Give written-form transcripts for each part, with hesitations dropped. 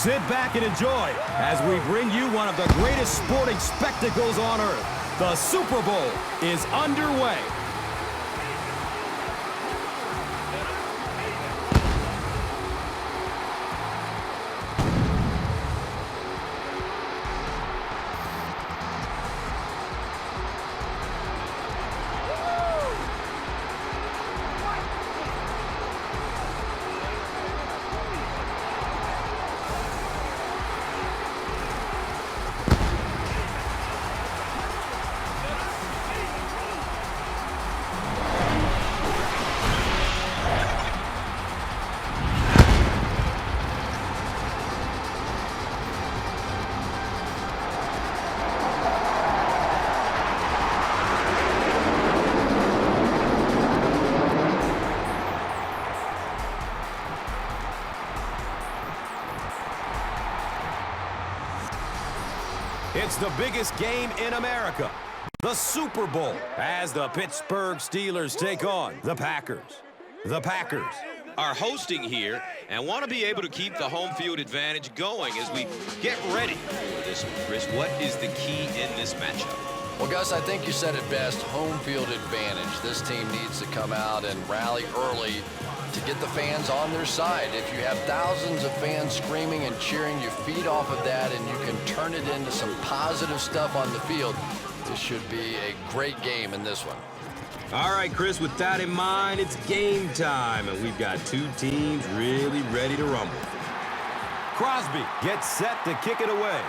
Sit back and enjoy as we bring you one of the greatest sporting spectacles on earth. The Super Bowl is underway. It's the biggest game in America, the Super Bowl, as the Pittsburgh Steelers take on the Packers. The Packers are hosting here and want to be able to keep the home field advantage going as we get ready for this one. Chris, what is the key in this matchup? Well, Gus, I think you said it best, home field advantage. This team needs to come out and rally early to get the fans on their side. If you have thousands of fans screaming and cheering, you feed off of that and you can turn it into some positive stuff on the field. This should be a great game in this one. All right, Chris, with that in mind, it's game time, and we've got two teams really ready to rumble. Crosby gets set to kick it away.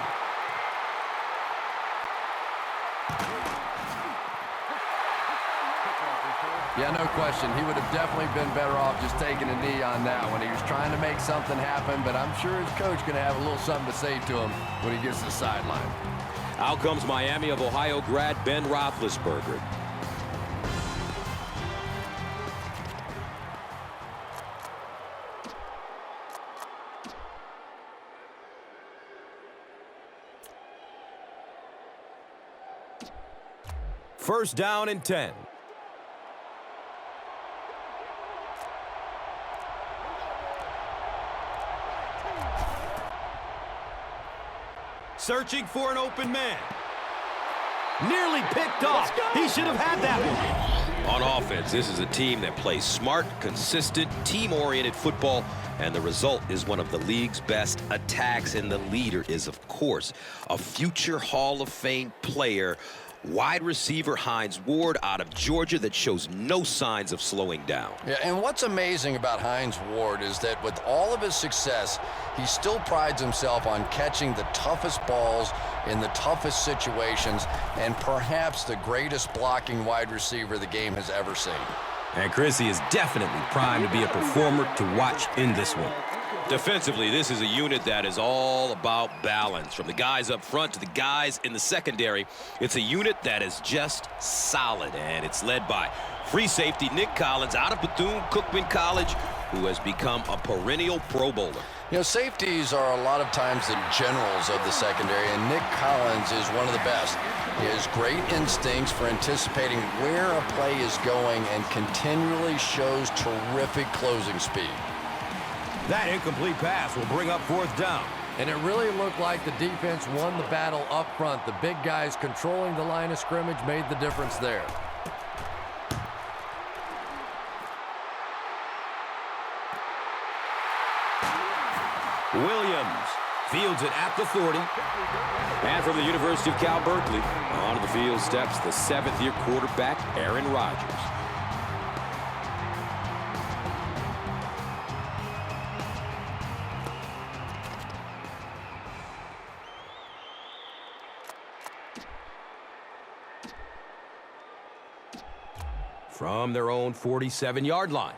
Yeah, no question. He would have definitely been better off just taking a knee on that one. He was trying to make something happen, but I'm sure his coach going to have a little something to say to him when he gets to the sideline. Out comes Miami of Ohio grad Ben Roethlisberger. First down and 10. Searching for an open man. Nearly picked off. He should have had that one. On offense, this is a team that plays smart, consistent, team-oriented football, and the result is one of the league's best attacks, and the leader is, of course, a future Hall of Fame player, wide receiver Hines Ward out of Georgia, that shows no signs of slowing down. Yeah, and what's amazing about Hines Ward is that with all of his success, he still prides himself on catching the toughest balls in the toughest situations, and perhaps the greatest blocking wide receiver the game has ever seen. And Chrissy is definitely primed to be a performer to watch in this one. Defensively, this is a unit that is all about balance. From the guys up front to the guys in the secondary, it's a unit that is just solid, and it's led by free safety Nick Collins out of Bethune-Cookman College, who has become a perennial Pro Bowler. You know, safeties are a lot of times the generals of the secondary, and Nick Collins is one of the best. He has great instincts for anticipating where a play is going and continually shows terrific closing speed. That incomplete pass will bring up fourth down. And it really looked like the defense won the battle up front. The big guys controlling the line of scrimmage made the difference there. Williams fields it at the 40. And from the University of Cal Berkeley, onto the field steps the seventh-year quarterback, Aaron Rodgers. From their own 47-yard line.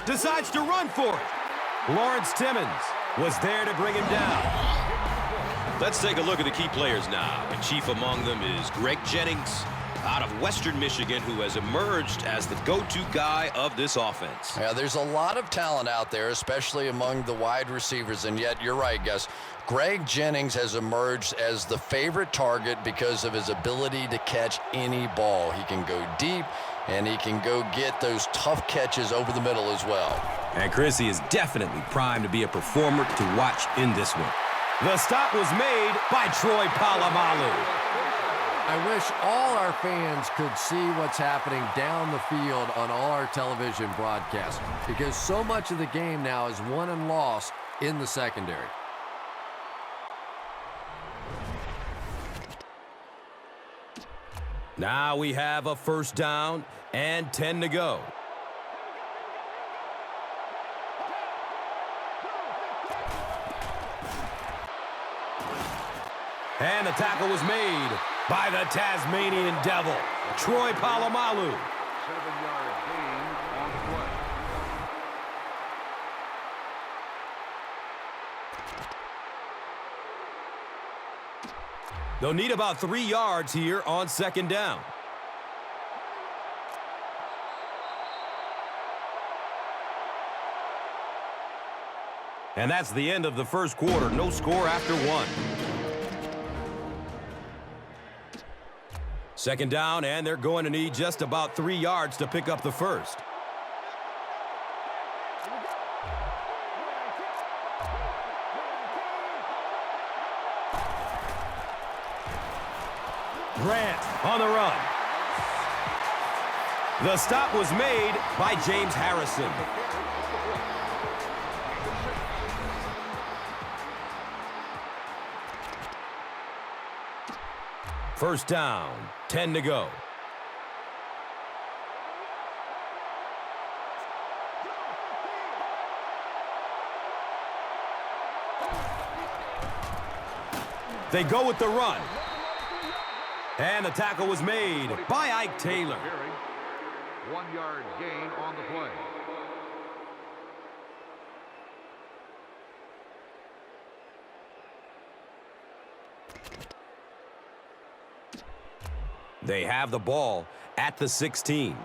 Decides to run for it. Lawrence Timmons was there to bring him down. Let's take a look at the key players now. And chief among them is Greg Jennings out of Western Michigan, who has emerged as the go-to guy of this offense. Yeah, there's a lot of talent out there, especially among the wide receivers, and yet you're right, Gus. Greg Jennings has emerged as the favorite target because of his ability to catch any ball. He can go deep, and he can go get those tough catches over the middle as well. And Chris, he is definitely primed to be a performer to watch in this one. The stop was made by Troy Polamalu. I wish all our fans could see what's happening down the field on all our television broadcasts, because so much of the game now is won and lost in the secondary. Now we have a first down and 10 to go. And the tackle was made by the Tasmanian Devil, Troy Polamalu. 7-yard gain on the play. They'll need about 3 yards here on second down. And that's the end of the first quarter. No score after 1. Second down, and they're going to need just about 3 yards to pick up the first. Grant on the run. The stop was made by James Harrison. First down, 10 to go. They go with the run. And the tackle was made by Ike Taylor. 1-yard gain on the play. They have the ball at the 16.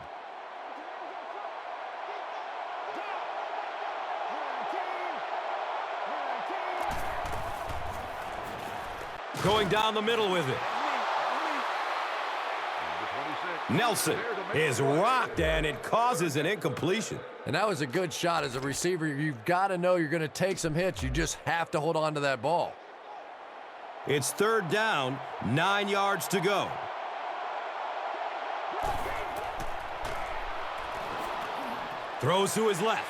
Going down the middle with it. Nelson is rocked, and it causes an incompletion. And that was a good shot. As a receiver, you've got to know you're going to take some hits. You just have to hold on to that ball. It's third down, 9 yards to go. Throws to his left.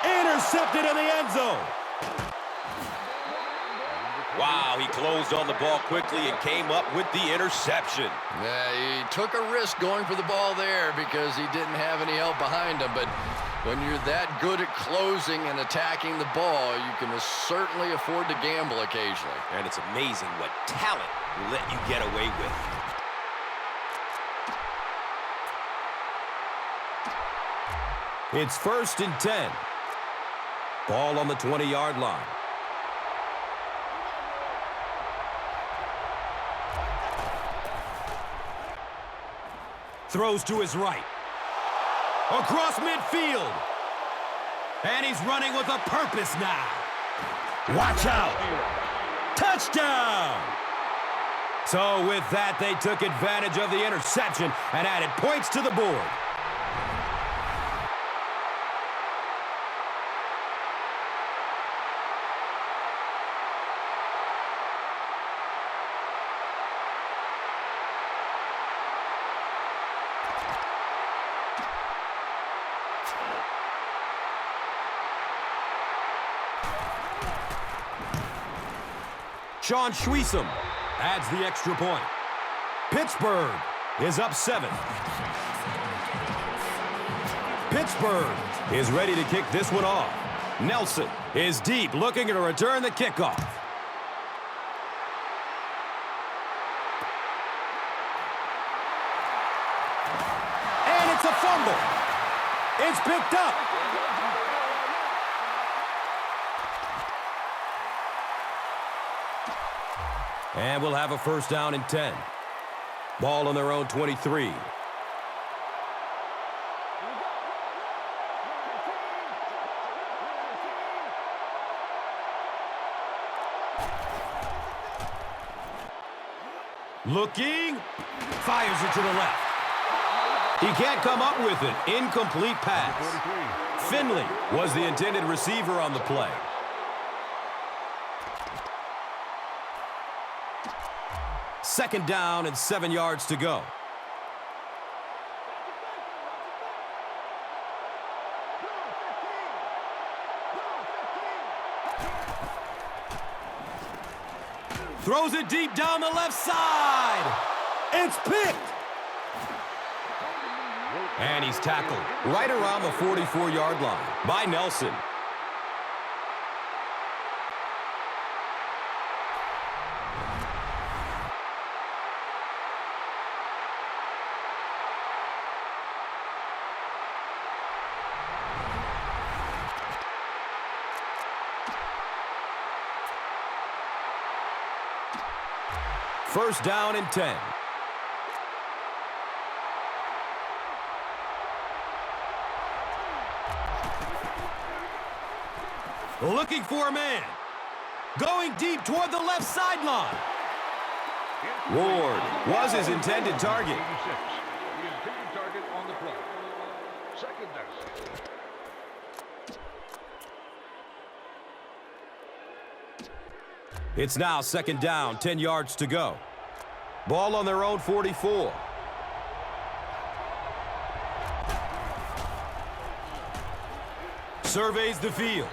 Intercepted in the end zone. Wow, he closed on the ball quickly and came up with the interception. Yeah, he took a risk going for the ball there because he didn't have any help behind him. But when you're that good at closing and attacking the ball, you can certainly afford to gamble occasionally. And it's amazing what talent will let you get away with. It's first and 10. Ball on the 20-yard line. Throws to his right. Across midfield. And he's running with a purpose now. Watch out. Touchdown. So with that, they took advantage of the interception and added points to the board. Sean Schwiesem adds the extra point. Pittsburgh is up 7. Pittsburgh is ready to kick this one off. Nelson is deep, looking to return the kickoff. And it's a fumble. It's picked up. And we'll have a first down and 10. Ball on their own 23. Looking, fires it to the left. He can't come up with it. Incomplete pass. Finley was the intended receiver on the play. Second down and 7 yards to go. Throws it deep down the left side. It's picked. And he's tackled right around the 44-yard line by Nelson. First down and 10. Looking for a man. Going deep toward the left sideline. Ward was his intended target. The intended target on the play. Second down. It's now second down, 10 yards to go. Ball on their own 44. Surveys the field.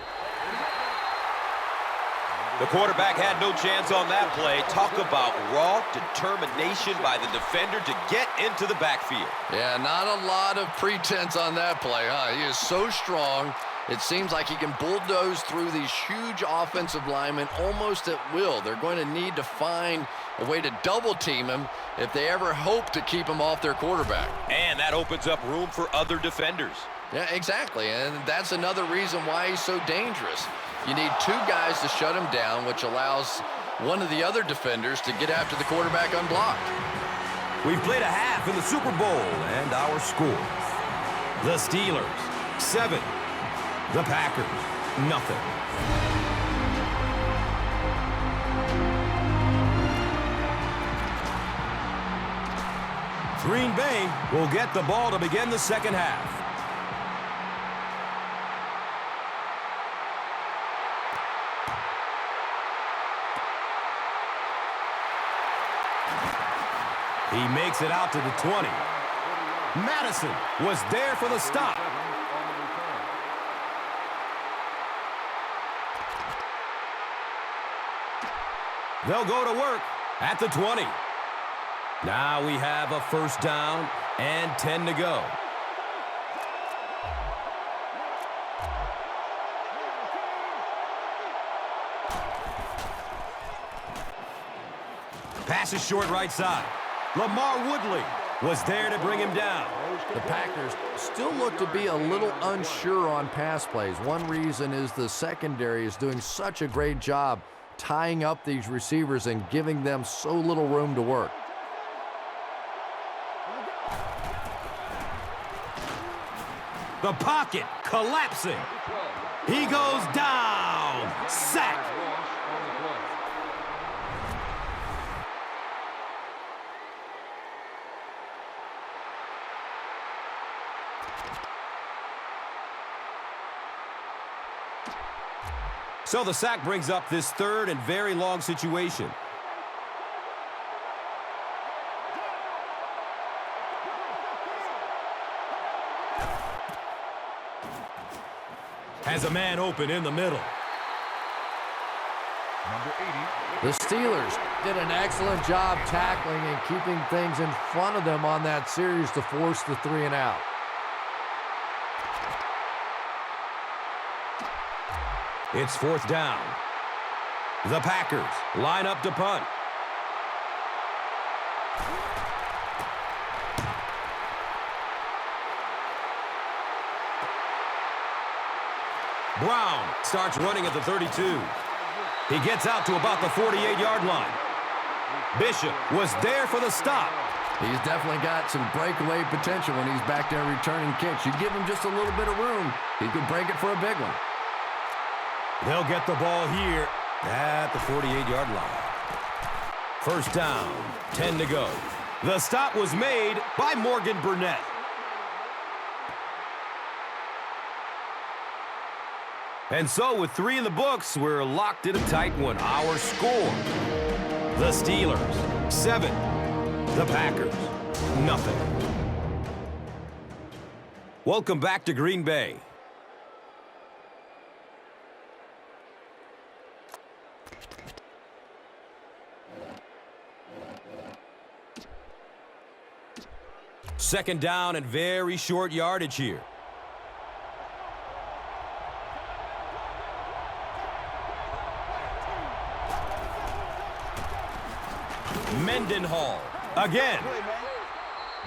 The quarterback had no chance on that play. Talk about raw determination by the defender to get into the backfield. Yeah, not a lot of pretense on that play, huh? He is so strong. It seems like he can bulldoze through these huge offensive linemen almost at will. They're going to need to find a way to double team him if they ever hope to keep him off their quarterback. And that opens up room for other defenders. Yeah, exactly, and that's another reason why he's so dangerous. You need two guys to shut him down, which allows one of the other defenders to get after the quarterback unblocked. We've played a half in the Super Bowl, and our score. The Steelers, 7. The Packers, nothing. Green Bay will get the ball to begin the second half. He makes it out to the 20. Madison was there for the stop. They'll go to work at the 20. Now we have a first down and 10 to go. Pass is short right side. Lamar Woodley was there to bring him down. The Packers still look to be a little unsure on pass plays. One reason is the secondary is doing such a great job tying up these receivers and giving them so little room to work. The pocket collapsing. He goes down. Sack. So the sack brings up this third and very long situation. Has a man open in the middle. Number 80. The Steelers did an excellent job tackling and keeping things in front of them on that series to force the 3 and out. It's fourth down. The Packers line up to punt. Brown starts running at the 32. He gets out to about the 48-yard line. Bishop was there for the stop. He's definitely got some breakaway potential when he's back there returning kicks. You give him just a little bit of room, he could break it for a big one. They'll get the ball here at the 48-yard line. First down, 10 to go. The stop was made by Morgan Burnett. And so with 3 in the books, we're locked in a tight one. Our score, the Steelers, 7. The Packers, nothing. Welcome back to Green Bay. Second down and very short yardage here. Mendenhall again.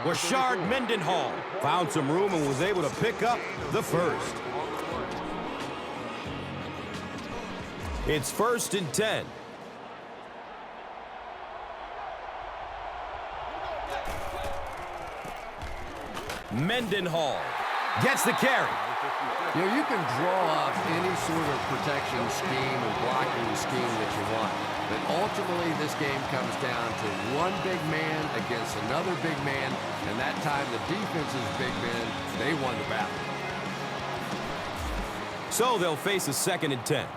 Rashard Mendenhall found some room and was able to pick up the first. It's 1st and 10. Mendenhall gets the carry. You know, you can draw up any sort of protection scheme and blocking scheme that you want. But ultimately, this game comes down to one big man against another big man. And that time, the defense's big men, they won the battle. So they'll face a 2nd and 10.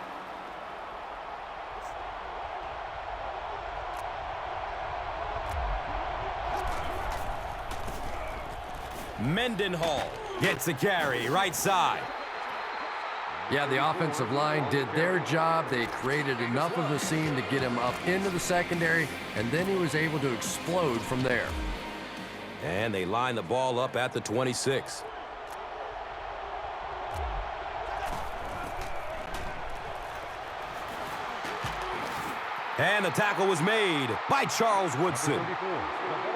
Mendenhall gets the carry, right side. Yeah, the offensive line did their job. They created enough of a seam to get him up into the secondary, and then he was able to explode from there. And they line the ball up at the 26. And the tackle was made by Charles Woodson.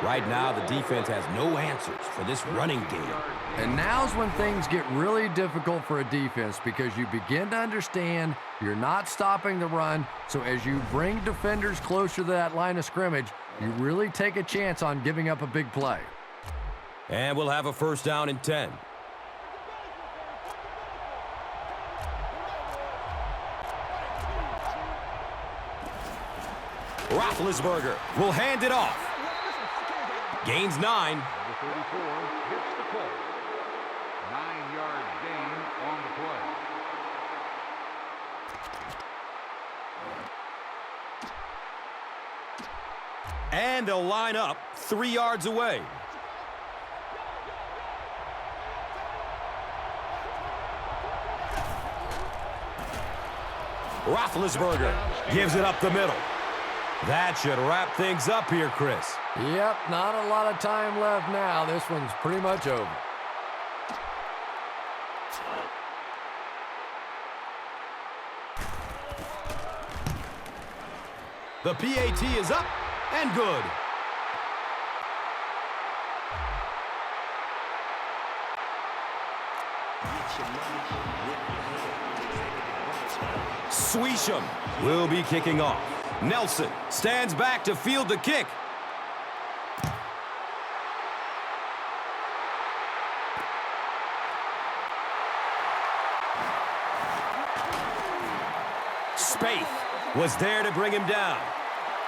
Right now, the defense has no answers for this running game. And now's when things get really difficult for a defense because you begin to understand you're not stopping the run. So as you bring defenders closer to that line of scrimmage, you really take a chance on giving up a big play. And we'll have a 1st down and 10. Roethlisberger will hand it off. Gains 9. Number 34 hits the pole. 9-yard gain on the play. And they'll line up 3 yards away. Roethlisberger gives it up the middle. That should wrap things up here, Chris. Yep, not a lot of time left now. This one's pretty much over. The PAT is up and good. Swisham will be kicking off. Nelson stands back to field the kick. Spaeth was there to bring him down.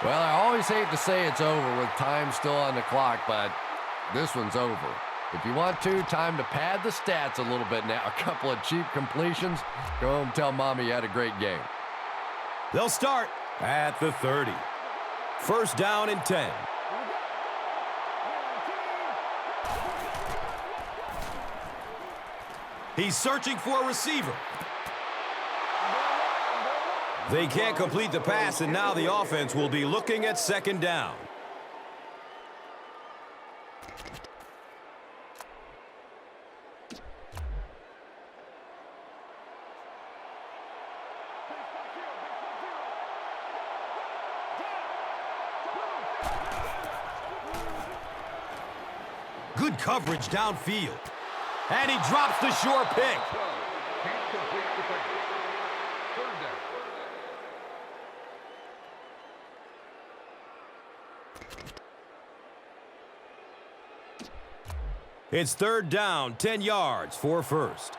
Well, I always hate to say it's over with time still on the clock, but this one's over. If you want time to pad the stats a little bit now. A couple of cheap completions. Go home and tell Mommy you had a great game. They'll start at the 30. 1st down and 10. He's searching for a receiver. They can't complete the pass, and now the offense will be looking at 2nd down. Good coverage downfield. And he drops the short pick. Can't complete the pass. 3rd down. It's third down, 10 yards for first.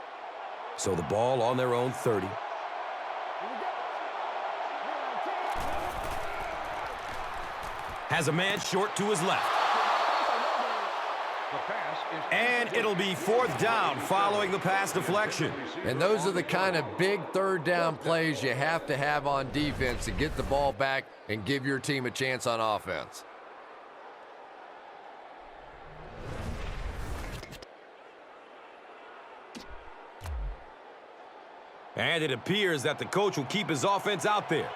So the ball on their own 30. Has a man short to his left. And it'll be fourth down following the pass deflection. And those are the kind of big third down plays you have to have on defense to get the ball back and give your team a chance on offense. And it appears that the coach will keep his offense out there.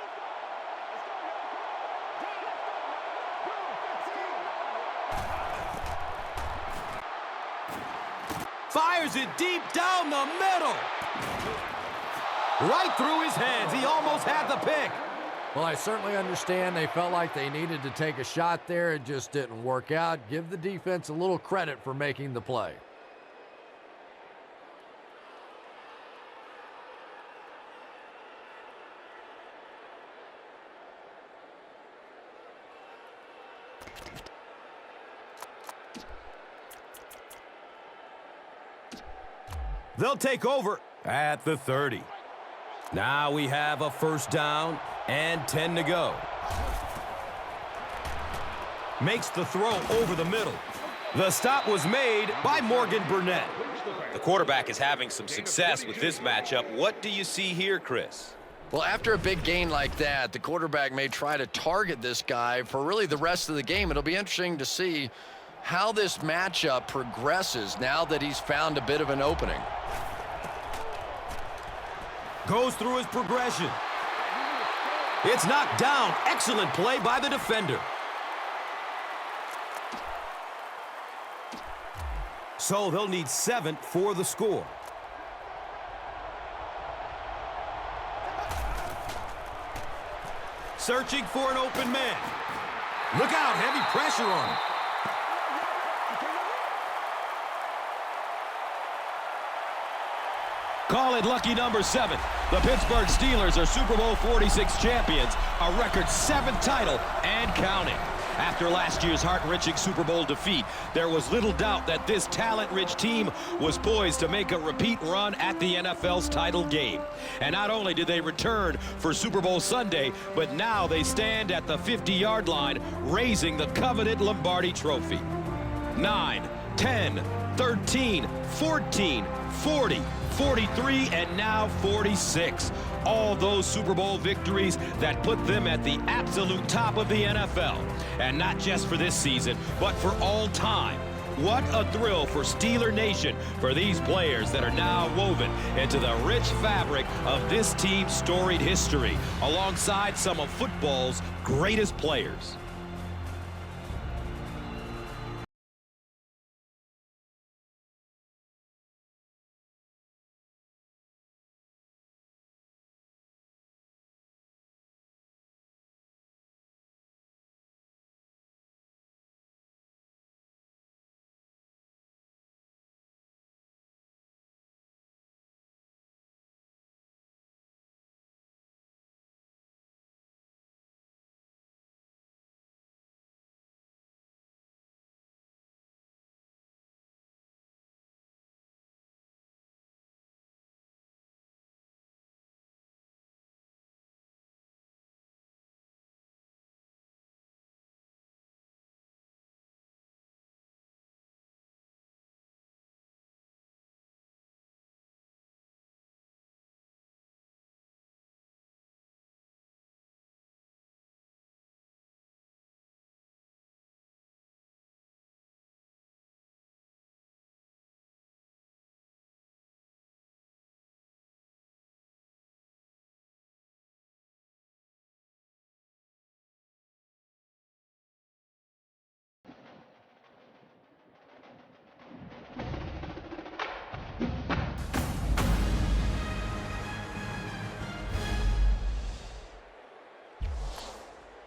Fires it deep down the middle. Right through his hands. He almost had the pick. Well, I certainly understand they felt like they needed to take a shot there. It just didn't work out. Give the defense a little credit for making the play. They'll take over at the 30. Now we have a first down and 10 to go. Makes the throw over the middle. The stop was made by Morgan Burnett. The quarterback is having some success with this matchup. What do you see here, Chris? Well, after a big gain like that, the quarterback may try to target this guy for really the rest of the game. It'll be interesting to see how this matchup progresses now that he's found a bit of an opening. Goes through his progression. It's knocked down. Excellent play by the defender. So they'll need 7 for the score. Searching for an open man. Look out, heavy pressure on him. Call it lucky number 7. The Pittsburgh Steelers are Super Bowl 46 champions, a record 7th title and counting. After last year's heart-wrenching Super Bowl defeat, there was little doubt that this talent-rich team was poised to make a repeat run at the NFL's title game. And not only did they return for Super Bowl Sunday, but now they stand at the 50-yard line, raising the coveted Lombardi Trophy. 9, 10, 13, 14, 40, 43, and now 46. All those Super Bowl victories that put them at the absolute top of the NFL. And not just for this season, but for all time. What a thrill for Steeler Nation for these players that are now woven into the rich fabric of this team's storied history, alongside some of football's greatest players.